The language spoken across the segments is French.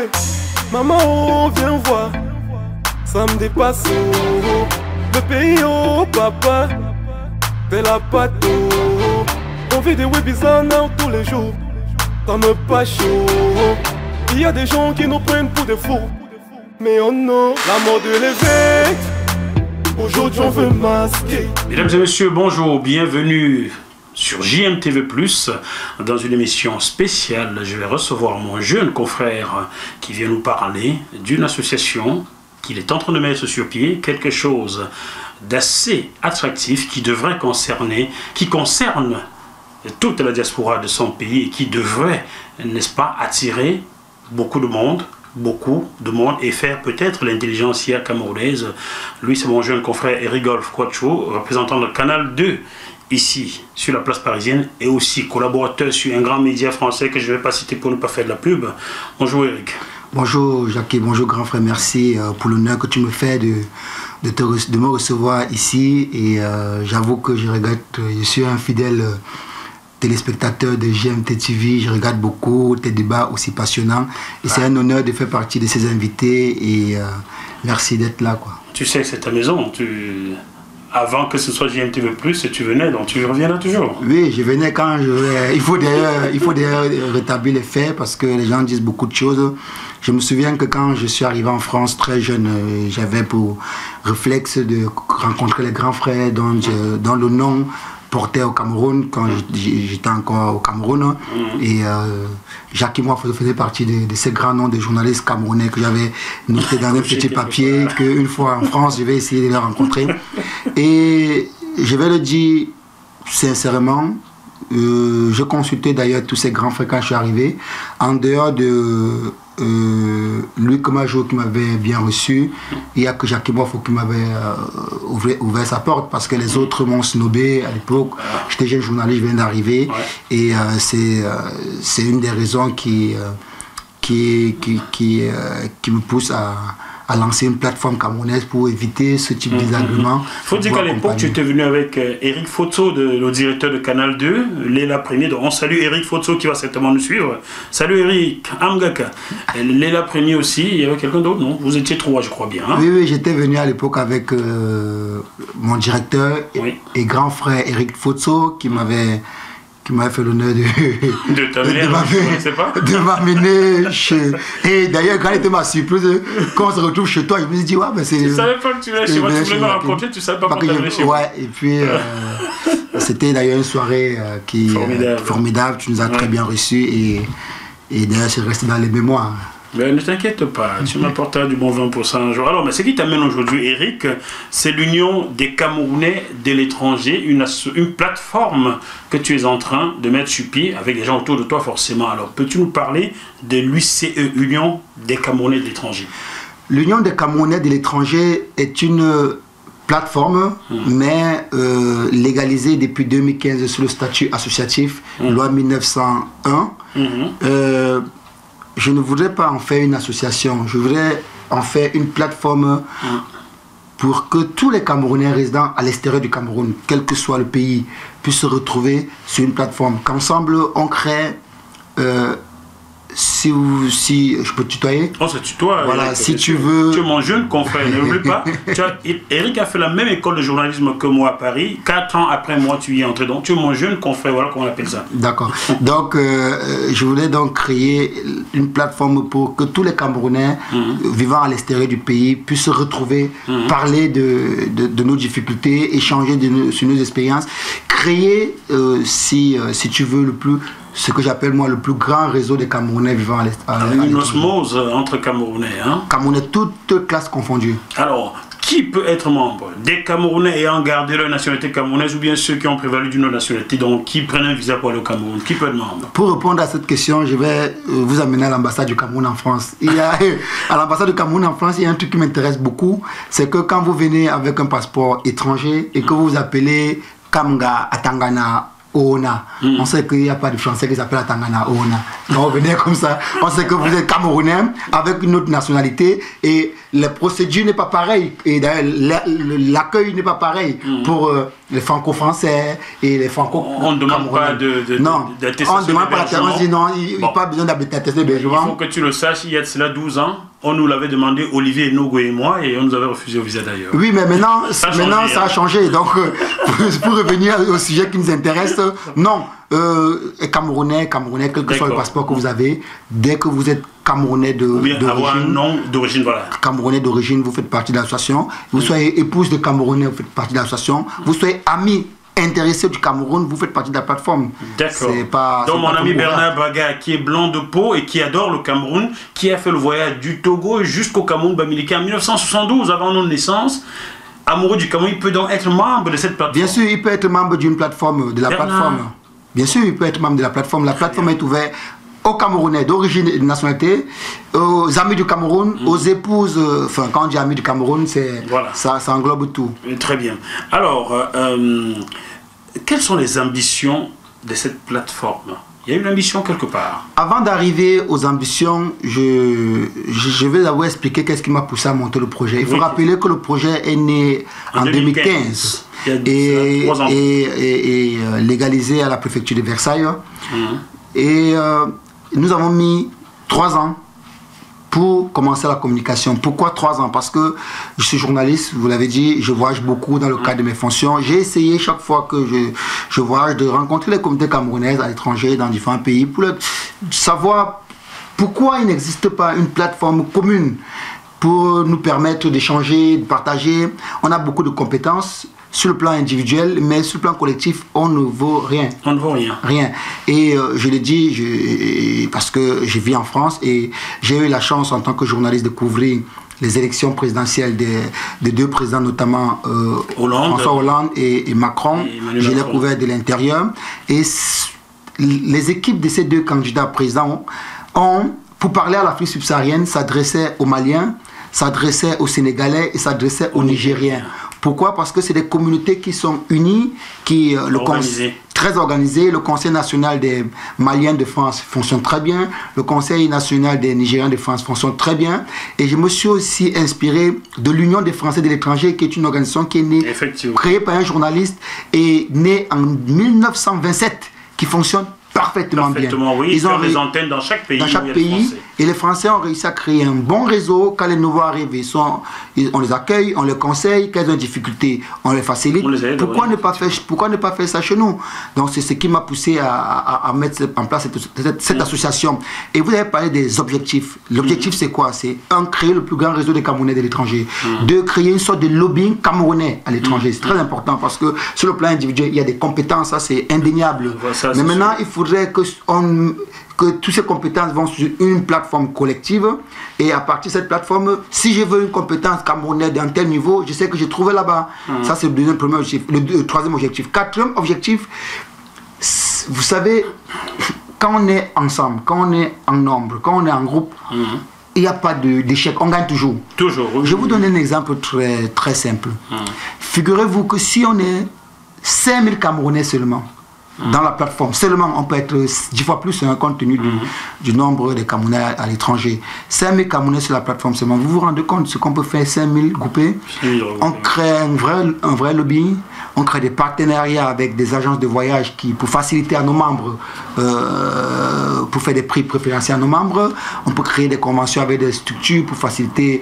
fait. Maman, oh, viens voir. Ça me dépasse, oh. Le pays, oh, papa. Fais la pâte, oh. On vit des webisans tous les jours. Ça me pas chaud. Il y a des gens qui nous prennent pour des fous. Mais oh non, la mort de l'évêque. Aujourd'hui on veut masquer. Mesdames et messieurs, bonjour, bienvenue sur JMTV+, dans une émission spéciale. Je vais recevoir mon jeune confrère qui vient nous parler d'une association qu'il est en train de mettre sur pied, quelque chose d'assez attractif qui devrait concerner, qui concerne toute la diaspora de son pays et qui devrait, n'est-ce pas, attirer beaucoup de monde et faire peut-être l'intelligentsia camerounaise. Lui, c'est mon jeune confrère Eric Quacho, représentant le Canal 2 ici sur la place parisienne et aussi collaborateur sur un grand média français que je ne vais pas citer pour ne pas faire de la pub. Bonjour Eric. Bonjour Jacques, bonjour grand frère, merci pour l'honneur que tu me fais de me recevoir ici. Et j'avoue que je suis un fidèle téléspectateur de GMT TV, je regarde beaucoup tes débats aussi passionnants et c'est un honneur de faire partie de ces invités et merci d'être là, quoi. Tu sais que c'est ta maison, avant que ce soit JMTV+, tu venais, donc tu reviens là toujours. Oui, je venais quand je venais. Il faut d'ailleurs rétablir les faits parce que les gens disent beaucoup de choses. Je me souviens que quand je suis arrivé en France très jeune, j'avais pour réflexe de rencontrer les grands frères dont le nom porté au Cameroun quand j'étais encore au Cameroun. Et Jacques et moi faisait partie de ces grands noms de journalistes camerounais que j'avais noté dans un petit papier qu'une fois en France je vais essayer de les rencontrer. Et je vais le dire sincèrement, je consultais d'ailleurs tous ces grands frères quand je suis arrivé, en dehors de Louis Comajo qui m'avait bien reçu, il n'y a que Jacques Moifo qui m'avait ouvert sa porte parce que les autres m'ont snobé à l'époque. J'étais jeune journaliste, je viens d'arriver et c'est une des raisons qui me pousse à lancer une plateforme camerounaise pour éviter ce type désagrément. Il faut dire qu'à l'époque, tu étais venu avec Eric Foto, le directeur de Canal 2, Léla Premier. Donc on salue Eric Foto qui va certainement nous suivre. Salut Eric, Amgaka. Léla Premier aussi, il y avait quelqu'un d'autre, non? Vous étiez trois, je crois bien. Hein? Oui, j'étais venu à l'époque avec mon directeur et grand frère Eric Foto qui m'avait fait l'honneur de m'amener chez... Et d'ailleurs, quand il était ma surprise, quand on se retrouve chez toi, je me suis dit, ouais, mais c'est... Tu ne savais pas que tu venais chez moi, tu voulais me rencontrer, tu ne savais pas quand tu venais chez moi. Ouais, et puis, c'était d'ailleurs une soirée formidable, tu nous as très bien reçus, et d'ailleurs, c'est resté dans les mémoires. Ben, ne t'inquiète pas, tu m'apporteras du bon 20% un jour. Alors, mais ce qui t'amène aujourd'hui, Eric, c'est l'Union des Camerounais de l'étranger, une plateforme que tu es en train de mettre sur pied avec des gens autour de toi forcément. Alors, peux-tu nous parler de l'UCE, Union des Camerounais de l'étranger? L'Union des Camerounais de l'étranger est une plateforme, mais légalisée depuis 2015 sous le statut associatif, loi 1901. Je ne voudrais pas en faire une association, je voudrais en faire une plateforme pour que tous les Camerounais résidant à l'extérieur du Cameroun, quel que soit le pays, puissent se retrouver sur une plateforme. Qu'ensemble, on crée... Si je peux tutoyer? On se tutoie. Voilà, si tu veux... Tu es mon jeune confrère, ne l'oublie pas. Eric a fait la même école de journalisme que moi à Paris. 4 ans après moi, tu y es entré. Donc, tu es mon jeune confrère, voilà comment on appelle ça. D'accord. Donc, je voulais donc créer une plateforme pour que tous les Camerounais vivant à l'extérieur du pays puissent se retrouver, parler de nos difficultés, échanger sur nos expériences, créer, si tu veux, ce que j'appelle moi le plus grand réseau des Camerounais vivant à l'étranger. Une osmose entre Camerounais. Hein? Camerounais, toutes classes confondues. Alors, qui peut être membre? Des Camerounais ayant gardé leur nationalité camerounaise ou bien ceux qui ont prévalu d'une autre nationalité, donc qui prennent un visa pour aller au Cameroun? Qui peut être membre? Pour répondre à cette question, je vais vous amener à l'ambassade du Cameroun en France. À l'ambassade du Cameroun en France, il y a un truc qui m'intéresse beaucoup, c'est que quand vous venez avec un passeport étranger et que vous vous appelez Kamga Atangana Oona. On sait qu'il n'y a pas de Français qui s'appelle Atangana Oona. Donc on venait comme ça. On sait que vous êtes Camerounais avec une autre nationalité et les procédures n'est pas pareilles. Et d'ailleurs l'accueil n'est pas pareil pour les franco-français et les franco-camerounais. On ne demande pas d'attestation. On ne demande pas d'attestation. On dit non, il n'y a pas besoin d'attestation d'hébergement. Il faut que tu le saches, il y a de cela 12 ans, on nous l'avait demandé, Olivier Nogo et moi, et on nous avait refusé au visa d'ailleurs. Oui, mais maintenant, ça a changé. Donc, pour revenir au sujet qui nous intéresse, non, Camerounais, quel que soit le passeport que vous avez, dès que vous êtes Camerounais d'origine, avoir un nom d'origine, voilà. Camerounais d'origine, vous faites partie de l'association. Vous soyez épouse de Camerounais, vous faites partie de l'association. Vous soyez ami intéressé du Cameroun, vous faites partie de la plateforme. D'accord. Donc mon ami Bernard Baga, qui est blanc de peau et qui adore le Cameroun, qui a fait le voyage du Togo jusqu'au Cameroun Bamileke en 1972, avant notre naissance, amoureux du Cameroun, il peut donc être membre de cette plateforme. Bien sûr, il peut être membre d'une plateforme, de la plateforme. Bien sûr, il peut être membre de la plateforme. La plateforme est ouverte aux Camerounais d'origine et de nationalité, aux amis du Cameroun, aux épouses, enfin quand on dit amis du Cameroun, ça englobe tout. Très bien. Alors, quelles sont les ambitions de cette plateforme? Il y a une ambition quelque part. Avant d'arriver aux ambitions, je vais d'abord expliquer qu'est-ce qui m'a poussé à monter le projet. Il faut rappeler que le projet est né en 2015 et légalisé à la préfecture de Versailles. Et nous avons mis 3 ans pour commencer la communication. Pourquoi 3 ans? Parce que je suis journaliste, vous l'avez dit, je voyage beaucoup dans le cadre de mes fonctions. J'ai essayé chaque fois que je voyage de rencontrer les communautés camerounaises à l'étranger, dans différents pays, pour savoir pourquoi il n'existe pas une plateforme commune pour nous permettre d'échanger, de partager. On a beaucoup de compétences sur le plan individuel, mais sur le plan collectif, on ne vaut rien. On ne vaut rien. Rien. Et je l'ai dit parce que je vis en France et j'ai eu la chance en tant que journaliste de couvrir les élections présidentielles des 2 présidents, notamment François Hollande et Macron. Je l'ai couvert de l'intérieur. Et les équipes de ces 2 candidats présidents pour parler à l'Afrique subsaharienne, s'adressaient aux Maliens, s'adressaient aux Sénégalais et s'adressaient aux Nigériens. Pourquoi? Parce que c'est des communautés qui sont unies, très organisées. Le Conseil national des Maliens de France fonctionne très bien. Le Conseil national des Nigériens de France fonctionne très bien. Et je me suis aussi inspiré de l'Union des Français de l'étranger, qui est une organisation qui est née, créée par un journaliste et née en 1927, qui fonctionne parfaitement bien. Oui, ils ont des antennes dans chaque pays. Et les Français ont réussi à créer un bon réseau. Quand les nouveaux arrivent, on les accueille, on les conseille. Quand ils ont des difficultés, on les facilite. Pourquoi ne pas faire ça chez nous? Donc c'est ce qui m'a poussé à mettre en place cette association. Et vous avez parlé des objectifs. L'objectif c'est quoi? C'est créer le plus grand réseau des Camerounais de l'étranger. 2, créer une sorte de lobbying camerounais à l'étranger. C'est très important parce que sur le plan individuel, il y a des compétences, ça c'est indéniable. Mais maintenant, il faudrait que toutes ces compétences vont sur une plateforme collective et à partir de cette plateforme, si je veux une compétence camerounaise d'un tel niveau, je sais que j'ai trouvé là-bas. Ça c'est le premier objectif. Le 3e objectif. 4e objectif, vous savez, quand on est ensemble, quand on est en nombre, quand on est en groupe, il n'y a pas d'échec, on gagne toujours. Toujours. Oui. Je vais vous donner un exemple très, très simple. Figurez-vous que si on est 5000 Camerounais seulement, dans la plateforme, seulement on peut être 10 fois plus compte tenu du nombre de Camerounais à l'étranger. 5000 Camerounais sur la plateforme seulement. Vous vous rendez compte de ce qu'on peut faire 5000 groupés? On crée un vrai lobby, on crée des partenariats avec des agences de voyage pour faciliter à nos membres, pour faire des prix préférentiels à nos membres. On peut créer des conventions avec des structures pour faciliter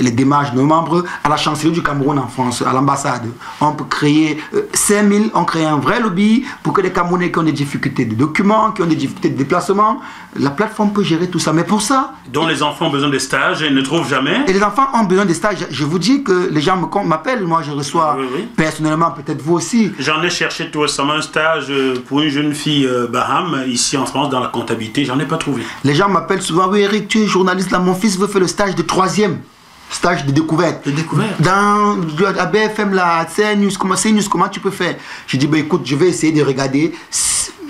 les démarches de nos membres. À la chancellerie du Cameroun en France, à l'ambassade, on peut créer 5000, on crée un vrai lobby pour que les Camerounais qui ont des difficultés de documents, qui ont des difficultés de déplacement, la plateforme peut gérer tout ça. Mais pour ça... Dont les enfants ont besoin de stages et ne trouvent jamais. Et les enfants ont besoin de stages. Je vous dis que les gens m'appellent, moi je reçois personnellement, peut-être vous aussi. J'en ai cherché tout récemment un stage pour une jeune fille Baham, ici en France, dans la comptabilité, j'en ai pas trouvé. Les gens m'appellent souvent, oui Eric, tu es journaliste là, mon fils veut faire le stage de 3e. Stage de découverte. Dans la BFM, la CNews, comment tu peux faire? Je dis, écoute, je vais essayer de regarder.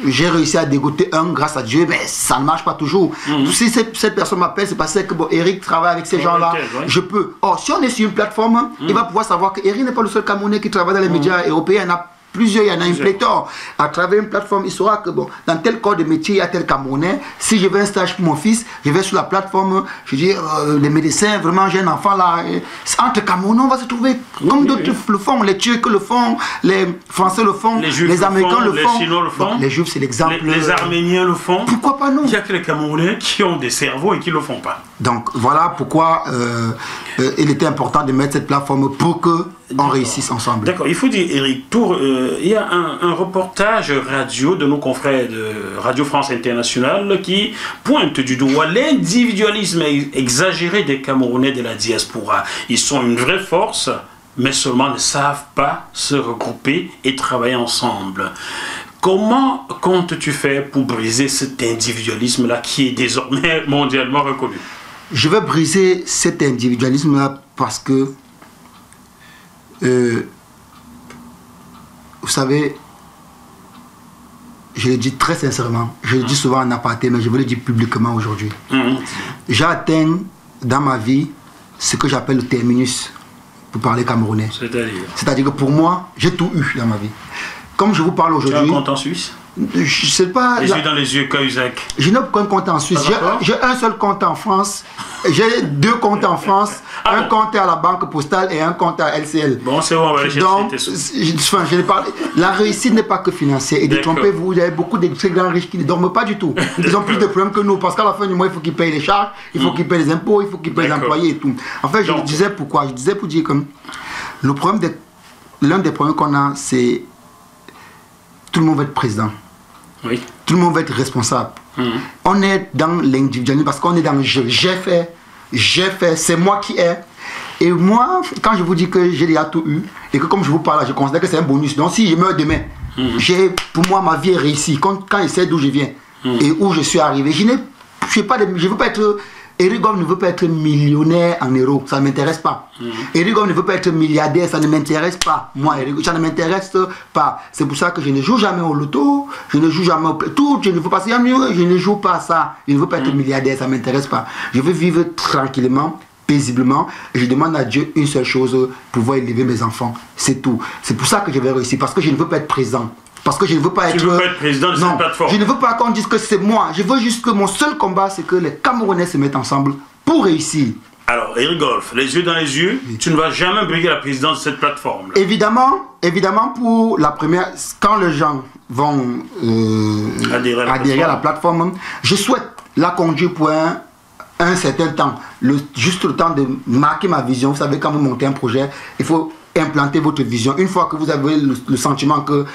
J'ai réussi à dégoter grâce à Dieu, mais ça ne marche pas toujours. Si cette personne m'appelle, c'est parce que Eric travaille avec ces gens-là. Je peux. Si on est sur une plateforme, il va pouvoir savoir que Eric n'est pas le seul Camerounais qui travaille dans les médias européens. Il y en a plusieurs, il y en a une pléthore. À travers une plateforme, il saura que bon, dans tel corps de métier, il y a tel Camerounais. Si je veux un stage pour mon fils, je vais sur la plateforme, je dis, les médecins, vraiment, j'ai un enfant là. Entre Camerounais, on va se trouver comme d'autres le font. Les Turcs le font, les Français le font, les Américains le font. Les Chinois le font. Bon, les Juifs, c'est l'exemple. Les Arméniens le font. Pourquoi pas non? Il n'y a que les Camerounais qui ont des cerveaux et qui ne le font pas. Donc voilà pourquoi il était important de mettre cette plateforme pour qu'on réussisse ensemble. D'accord, il faut dire, Eric Tour, il y a un reportage radio de nos confrères de Radio France Internationale qui pointe du doigt l'individualisme exagéré des Camerounais de la diaspora. Ils sont une vraie force, mais seulement ne savent pas se regrouper et travailler ensemble. Comment comptes-tu faire pour briser cet individualisme-là qui est désormais mondialement reconnu? Je vais briser cet individualisme-là parce que, vous savez, je le dis très sincèrement, je le dis souvent en aparté, mais je veux le dire publiquement aujourd'hui. J'ai atteint dans ma vie ce que j'appelle le terminus, pour parler camerounais. C'est-à-dire que pour moi, j'ai tout eu dans ma vie. Comme je vous parle aujourd'hui... Tu as un compte en Suisse? Je sais pas... Les yeux dans les yeux, Cahuzac. Je n'ai aucun compte en Suisse. J'ai un seul compte en France. J'ai 2 comptes en France. Un compte à la banque postale et un compte à LCL. Bon, c'est bon, on va aller chercher tes sous. La réussite n'est pas que financière. Et détrompez-vous, il y a beaucoup de très grands riches qui ne dorment pas du tout. Ils ont plus de problèmes que nous. Parce qu'à la fin du mois, il faut qu'ils payent les charges, il faut qu'ils payent les impôts, il faut qu'ils payent les employés et tout. En fait, je disais pourquoi. Je disais pour dire que le problème, l'un des problèmes qu'on a, c'est tout le monde veut être président. Oui. Tout le monde veut être responsable. On est dans l'individualisme parce qu'on est dans j'ai fait, c'est moi qui ai. Et moi, quand je vous dis que j'ai déjà tout eu, et que comme je vous parle, je considère que c'est un bonus. Donc si je meurs demain, pour moi, ma vie est réussie. Quand je sais d'où je viens et où je suis arrivé, je ne veux pas être... Eric Gomme ne veut pas être millionnaire en euros, ça ne m'intéresse pas. Eric Gomme ne veut pas être milliardaire, ça ne m'intéresse pas. Moi, ça ne m'intéresse pas. C'est pour ça que je ne joue jamais au loto, je ne joue jamais au tout, je ne veux pas ça, je ne joue pas à ça. Je ne veux pas être milliardaire, ça ne m'intéresse pas. Je veux vivre tranquillement, paisiblement, et je demande à Dieu une seule chose, pouvoir élever mes enfants. C'est tout. C'est pour ça que je vais réussir, parce que je ne veux pas être président. Parce que je ne veux pas être... Tu ne veux pas être président de cette plateforme? Je ne veux pas qu'on dise que c'est moi. Je veux juste que mon seul combat, c'est que les Camerounais se mettent ensemble pour réussir. Alors, Eric Golf, les yeux dans les yeux, tu ne vas jamais briguer la présidence de cette plateforme. Évidemment, pour la première... Quand les gens vont adhérer à la plateforme, je souhaite la conduire pour un certain temps. Juste le temps de marquer ma vision. Vous savez, quand vous montez un projet, il faut... implanter votre vision. Une fois que vous avez le sentiment que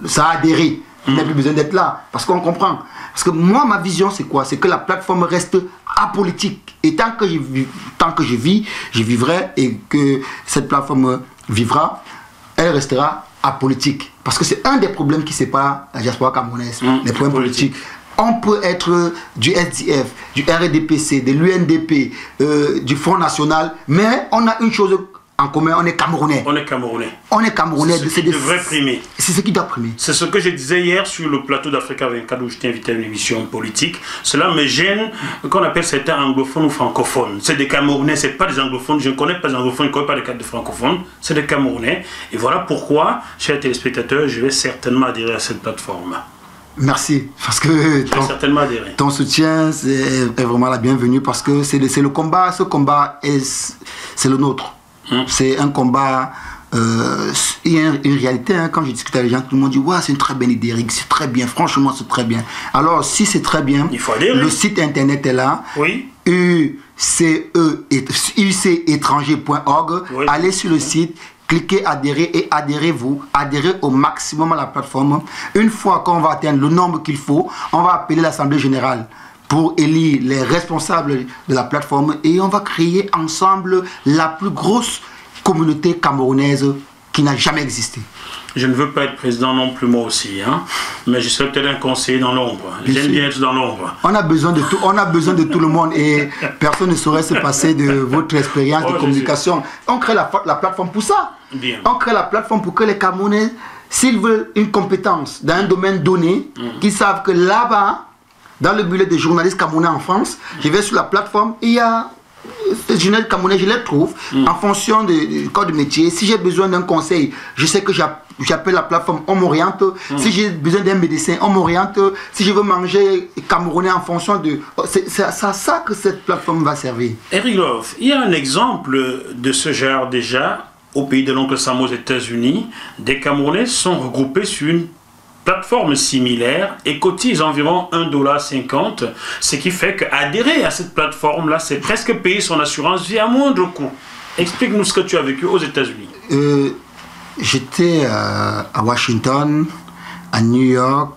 ça a adhéré, vous n'avez plus besoin d'être là, parce qu'on comprend. Parce que moi, ma vision, c'est quoi? C'est que la plateforme reste apolitique. Et tant que je vis, je vivrai, et que cette plateforme vivra, elle restera apolitique. Parce que c'est un des problèmes qui sépare la diaspora camerounaise, les problèmes politiques. On peut être du SDF, du RDPC, de l'UNDP, du Front National, mais on a une chose en commun, on est Camerounais. On est Camerounais. On est Camerounais. C'est ce qui devrait primer. C'est ce qui doit primer. C'est ce que je disais hier sur le plateau d'Africa 24 où je t'ai invité à une émission politique. Cela me gêne qu'on appelle certains anglophones ou francophones. C'est des Camerounais, c'est pas des anglophones. Je ne connais pas des anglophones, je ne connais pas les cadres de francophones. C'est des Camerounais. Et voilà pourquoi, chers téléspectateurs, je vais certainement adhérer à cette plateforme. Merci, parce que ton soutien est vraiment la bienvenue, parce que c'est le combat, ce combat c'est le nôtre. C'est un combat, il y a une réalité, hein, quand je discute avec les gens, tout le monde dit ouais, c'est une très bonne idée, Eric, c'est très bien, franchement c'est très bien. Alors si c'est très bien, le site internet est là, ucétranger.org, allez sur le site, cliquez adhérer et adhérez au maximum à la plateforme. Une fois qu'on va atteindre le nombre qu'il faut, on va appeler l'Assemblée Générale pour élire les responsables de la plateforme, et on va créer ensemble la plus grosse communauté camerounaise qui n'a jamais existé. Je ne veux pas être président non plus, moi aussi, hein, mais je serais peut-être un conseiller dans l'ombre. J'aime bien être dans l'ombre. On a besoin de tout le monde, et personne ne saurait se passer de votre expérience de communication. On crée la plateforme pour ça. Bien. On crée la plateforme pour que les Camerounais, s'ils veulent une compétence dans un domaine donné, qu'ils savent que là-bas, dans le bullet des journalistes camerounais en France, je vais sur la plateforme, il y a ces journalistes camerounais, je les trouve en fonction du corps de métier. Si j'ai besoin d'un conseil, je sais que j'appelle la plateforme, on m'oriente. Si j'ai besoin d'un médecin, on m'oriente. Si je veux manger camerounais en fonction de... C'est à ça que cette plateforme va servir. Eric Love, il y a un exemple de ce genre déjà au pays de l'oncle Sam aux États-Unis. Des Camerounais sont regroupés sur une plateforme similaire et cotisent environ $1,50, ce qui fait qu'adhérer à cette plateforme-là, c'est presque payer son assurance vie à moindre coût. Explique-nous ce que tu as vécu aux États-Unis. J'étais à Washington, à New York,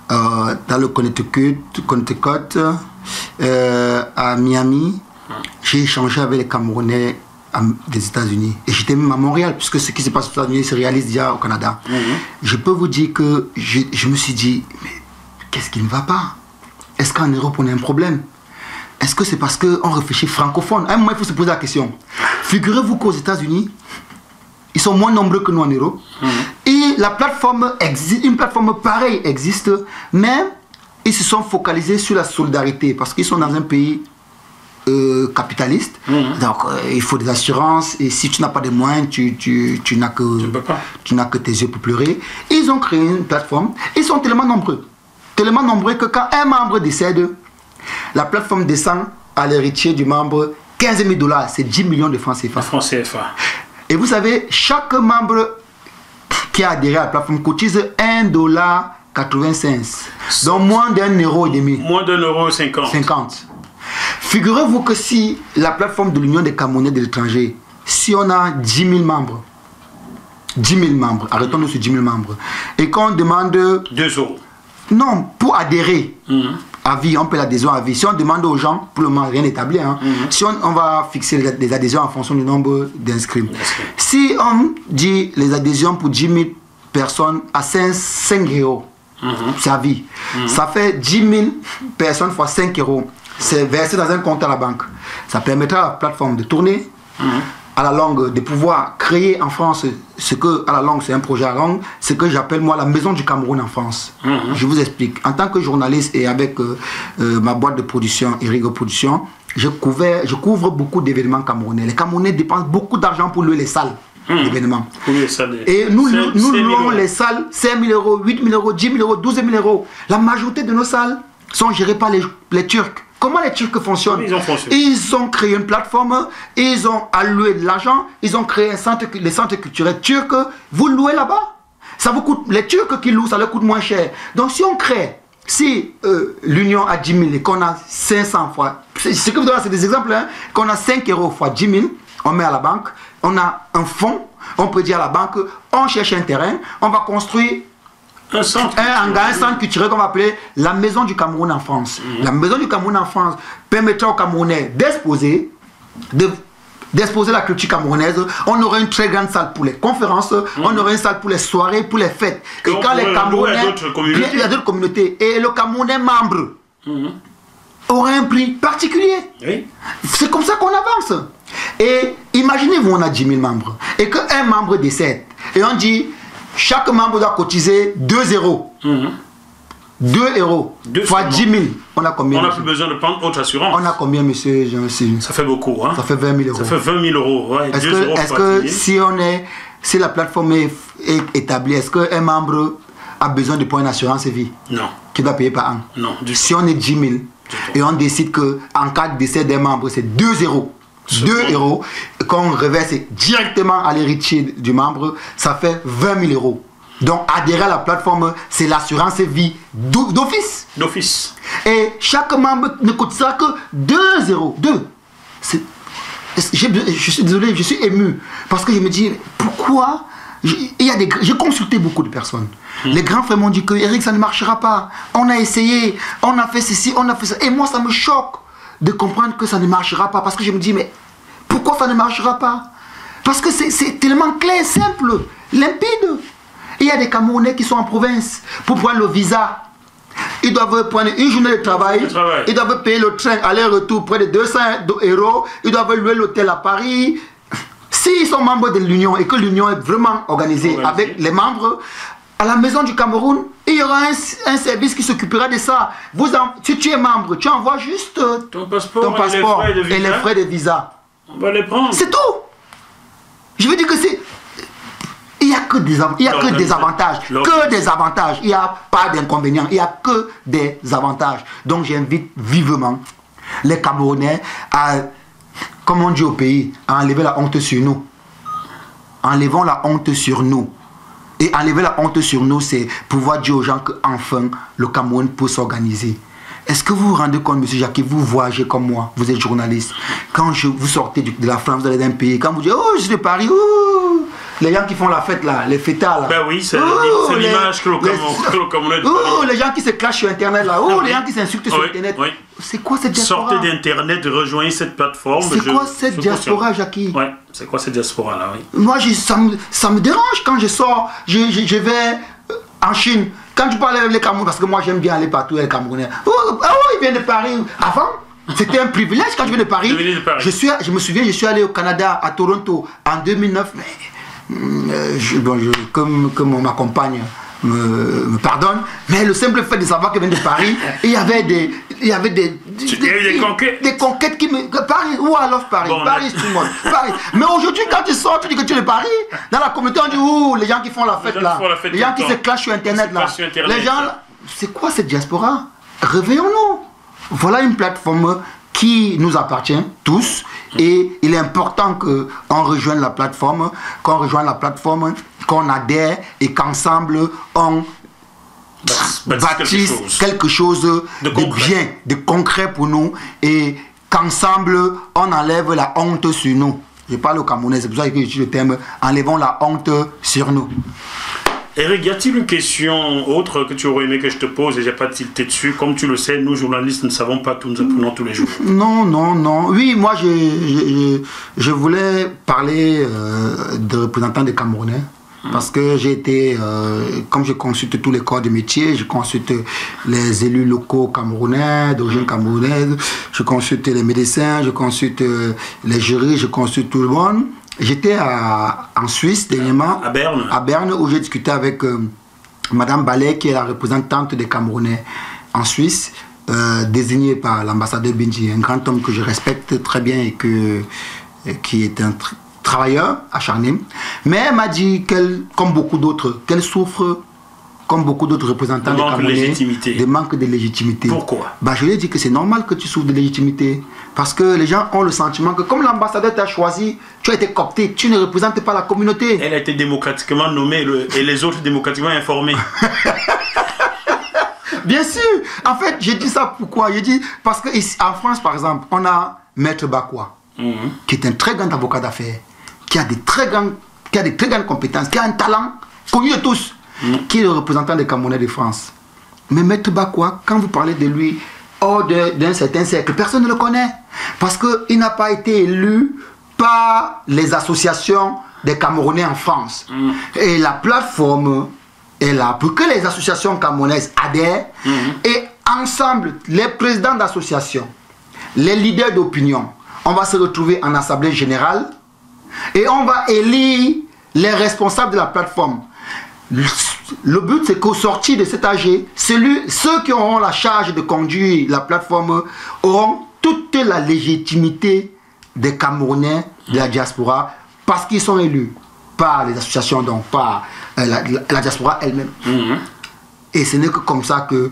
dans le Connecticut, à Miami. J'ai échangé avec les Camerounais des États-Unis. Et j'étais même à Montréal, puisque ce qui se passe aux États-Unis se réalise déjà au Canada. Je peux vous dire que je me suis dit, mais qu'est-ce qui ne va pas? Est-ce qu'en Europe on a un problème? Est-ce que c'est parce qu'on réfléchit francophone? À un moment, il faut se poser la question. Figurez-vous qu'aux États-Unis, ils sont moins nombreux que nous en Europe. Et la plateforme existe, une plateforme pareille existe, mais ils se sont focalisés sur la solidarité parce qu'ils sont dans un pays capitaliste. Donc il faut des assurances et si tu n'as pas de moyens, tu n'as que tes yeux pour pleurer. Ils ont créé une plateforme. Ils sont tellement nombreux que quand un membre décède, la plateforme descend à l'héritier du membre $15 000, c'est 10 millions de francs CFA. Et vous savez, chaque membre qui a adhéré à la plateforme cotise $1,85. Donc moins d'€1,50. Moins d'€1,50. Figurez-vous que si la plateforme de l'Union des Camerounais de l'étranger, si on a 10 000 membres, arrêtons-nous sur 10 000 membres, et qu'on demande... 2 euros. Non, pour adhérer à vie, on peut l'adhésion à vie. Si on demande aux gens, pour le moment, rien établi, hein, si on va fixer les adhésions en fonction du nombre d'inscrits. Si on dit les adhésions pour 10 000 personnes à 5 euros, c'est à vie. Ça fait 10 000 personnes fois 5 euros. C'est versé dans un compte à la banque. Ça permettra à la plateforme de tourner à la longue, de pouvoir créer en France ce que, à la longue, c'est un projet à la longue, ce que j'appelle moi la maison du Cameroun en France. Je vous explique. En tant que journaliste et avec ma boîte de production, Erigo Production, je couvre beaucoup d'événements camerounais. Les Camerounais dépensent beaucoup d'argent pour louer les salles d'événements. Et nous louons les salles 5 000 euros, 8 000 euros, 10 000 euros, 12 000 euros. La majorité de nos salles sont gérées par les Turcs. Comment les Turcs fonctionnent? Ils ont créé une plateforme, ils ont alloué de l'argent, ils ont créé les centres culturels turcs. Vous louez là-bas. Ça vous coûte, les Turcs qui louent, ça leur coûte moins cher. Donc si on crée, si l'Union a 10 000 et qu'on a 500 fois, ce que vous donnez, c'est des exemples, hein, qu'on a 5 euros fois 10 000, on met à la banque, on a un fonds, on peut dire à la banque, on cherche un terrain, on va construire un centre culturel qu'on va appeler la Maison du Cameroun en France. La Maison du Cameroun en France permettra aux Camerounais d'exposer la culture camerounaise. On aura une très grande salle pour les conférences, on aura une salle pour les soirées, pour les fêtes. Et quand les Camerounais, il y a d'autres communautés, et le Camerounais membre aura un prix particulier. C'est comme ça qu'on avance. Et imaginez-vous, on a 10 000 membres, et qu'un membre décède, et on dit chaque membre doit cotiser 2 euros. 2 euros fois 10 000. On a combien? On n'a plus besoin de prendre autre assurance. On a combien, monsieur? Ça fait beaucoup, hein? Ça fait 20 000 euros. Ça fait 20 000 euros. Ouais, est-ce que si la plateforme est établie, est-ce qu'un membre a besoin de prendre une assurance vie? Non. Qui doit payer par an? Non. Si on est 10 000 et on décide qu'en cas de décès d'un membre, c'est 2 euros. 2 euros qu'on reverse directement à l'héritier du membre, ça fait 20 000 euros. Donc adhérer à la plateforme, c'est l'assurance vie d'office. Et chaque membre ne cotisera que 2 euros. Je suis désolé, je suis ému. Parce que je me dis, pourquoi j'ai consulté beaucoup de personnes. Les grands frères m'ont dit que Eric, ça ne marchera pas. On a essayé, on a fait ceci, on a fait ça. Et moi, ça me choque de comprendre que ça ne marchera pas. Parce que je me dis, mais pourquoi ça ne marchera pas? Parce que c'est tellement clair, simple, limpide. Il y a des Camerounais qui sont en province pour prendre le visa. Ils doivent prendre une journée de travail. Ils doivent payer le train aller-retour près de 200 euros. Ils doivent louer l'hôtel à Paris. S'ils sont membres de l'Union et que l'Union est vraiment organisée avec les membres, à la Maison du Cameroun, il y aura un service qui s'occupera de ça. Si tu es membre, tu envoies juste ton passeport et les frais de visa. On va les prendre. C'est tout. Je veux dire que il n'y a que des avantages. Que des avantages. Il n'y a pas d'inconvénients. Il n'y a que des avantages. Donc j'invite vivement les Camerounais à, comme on dit au pays, à enlever la honte sur nous. Enlevons la honte sur nous. Et enlever la honte sur nous, c'est pouvoir dire aux gens qu'enfin, le Cameroun peut s'organiser. Est-ce que vous vous rendez compte, M. Jackie, vous voyagez comme moi, vous êtes journaliste. Quand vous sortez de la France, vous allez dans un pays, quand vous dites, oh, je suis de Paris, oh, les gens qui font la fête là, les fêtards là. Ben oui, c'est l'image que le Camerounais. Oh, les gens qui se clashent sur Internet là, oh, les gens qui s'insultent sur Internet. Oui. C'est quoi cette diaspora? Sortez d'Internet, rejoignez cette plateforme. C'est quoi cette diaspora, Jackie? Ouais, c'est quoi cette diaspora là, oui. Moi, ça me dérange quand je sors, je vais en Chine. Quand tu parles avec les Camerounais, parce que moi j'aime bien aller partout avec les Camerounais. Oh, ils viennent de Paris. Avant, c'était un privilège quand je viens de Paris. Je me souviens, je suis allé au Canada, à Toronto, en 2009. Comme ma compagne me pardonne, mais le simple fait de savoir qu'elle vient de Paris, il y avait des conquêtes qui me... Paris, ou I love Paris, bon, Paris, tout le monde. Paris. Mais aujourd'hui, quand tu sors, tu dis que tu es de Paris, dans la communauté, on dit, ouh, les gens qui font la fête là, les gens qui se clashent sur Internet là, les gens, c'est quoi cette diaspora? Réveillons-nous. Voilà une plateforme qui nous appartient tous, et il est important qu'on rejoigne la plateforme, qu'on adhère et qu'ensemble on bâtisse quelque chose de bien, de concret pour nous, et qu'ensemble on enlève la honte sur nous. Je parle au Camerounais, c'est pour ça que j'utilise le terme enlevons la honte sur nous. Eric, y a-t-il une question autre que tu aurais aimé que je te pose et j'ai pas tilté dessus? Comme tu le sais, nous journalistes ne savons pas tout, nous apprenons tous les jours. Non. Oui, moi je voulais parler de représentants des Camerounais. Parce que j'ai été, comme je consulte tous les corps de métier, je consulte les élus locaux camerounais, d'origine camerounaise, je consulte les médecins, je consulte les jurys, je consulte tout le monde. J'étais en Suisse dernièrement, à Berne, où j'ai discuté avec Madame Ballet, qui est la représentante des Camerounais en Suisse, désignée par l'ambassadeur Benji, un grand homme que je respecte très bien et qui est un travailleur acharné. Mais elle m'a dit qu'elle, comme beaucoup d'autres, qu'elle souffre, comme beaucoup d'autres représentants des Camerounais, de manque de légitimité. Pourquoi? Je lui ai dit que c'est normal que tu souffres de légitimité. Parce que les gens ont le sentiment que comme l'ambassadeur t'a choisi, tu as été coopté, tu ne représentes pas la communauté. Elle a été démocratiquement nommée et les autres démocratiquement informés. Bien sûr. En fait, j'ai dit ça pourquoi? J'ai dit parce qu'en France, par exemple, on a Maître Bakwa, qui est un très grand avocat d'affaires, qui a des très grandes compétences, qui a un talent connu de tous, qui est le représentant des Camerounais de France. Mais Maître Bakwa, quand vous parlez de lui, hors d'un certain cercle, personne ne le connaît. Parce qu'il n'a pas été élu par les associations des Camerounais en France. Et la plateforme est là pour que les associations camerounaises adhèrent. Et ensemble, les présidents d'associations, les leaders d'opinion, on va se retrouver en assemblée générale et on va élire les responsables de la plateforme. Le but, c'est qu'au sortir de cet AG, ceux qui auront la charge de conduire la plateforme auront toute la légitimité des Camerounais de la diaspora parce qu'ils sont élus par les associations, donc par la diaspora elle-même. Et ce n'est que comme ça que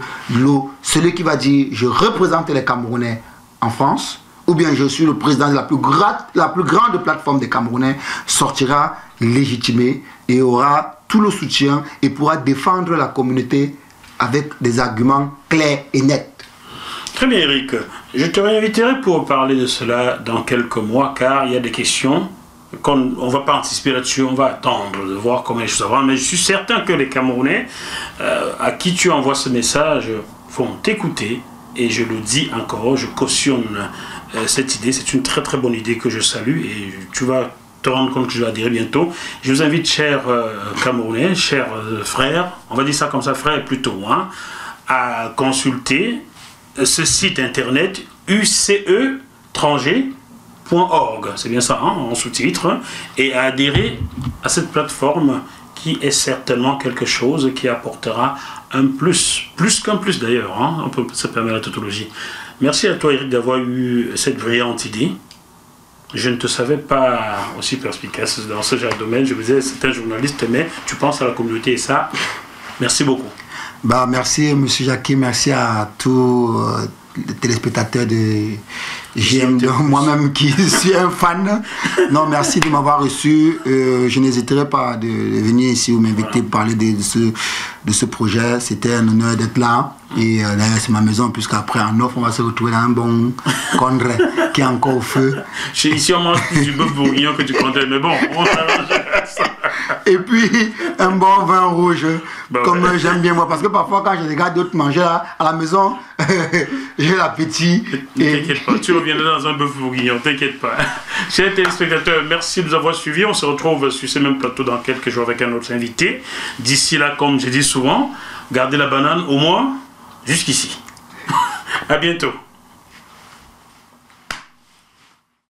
celui qui va dire « je représente les Camerounais en France » ou bien « je suis le président de la plus grande plateforme des Camerounais » sortira légitimé et aura tout le soutien et pourra défendre la communauté avec des arguments clairs et nets. Très bien, Eric. Je te réinviterai pour parler de cela dans quelques mois, car il y a des questions on ne va pas anticiper là-dessus, on va attendre de voir comment les choses avancent. Mais je suis certain que les Camerounais à qui tu envoies ce message vont t'écouter. Et je le dis encore, je cautionne cette idée. C'est une très très bonne idée que je salue et tu vas te rendre compte que je vais dire bientôt. Je vous invite, chers Camerounais, chers frères, on va dire ça comme ça, frères plutôt, hein, à consulter ce site internet ucetranger.org, c'est bien ça, hein, en sous-titre, et à adhérer à cette plateforme qui est certainement quelque chose qui apportera un plus qu'un plus d'ailleurs, hein, on peut se permettre la tautologie. Merci à toi, Eric, d'avoir eu cette brillante idée. Je ne te savais pas aussi perspicace dans ce genre de domaine. Je me disais, c'est un journaliste, mais tu penses à la communauté et ça, merci beaucoup. Bah, merci, M. Jackie, merci à tous les téléspectateurs de GM, moi-même qui suis un fan. Non, merci de m'avoir reçu. Je n'hésiterai pas de venir ici ou m'inviter pour parler de ce projet. C'était un honneur d'être là. Et d'ailleurs, c'est ma maison, puisqu'après, en offre, on va se retrouver dans un bon condré qui est encore au feu. Ici, on mange plus du bœuf bourguignon que du condré, mais bon, on arrange ça. Et puis, un bon vin rouge, bah comme ouais. J'aime bien moi. Parce que parfois, quand je regarde d'autres manger là, à la maison, j'ai l'appétit. Ne t'inquiète pas, tu reviendras dans un bœuf bourguignon, t'inquiète pas. Chers téléspectateurs, merci de nous avoir suivis. On se retrouve sur ce même plateau dans quelques jours avec un autre invité. D'ici là, comme je dis souvent, gardez la banane au moins jusqu'ici. À bientôt.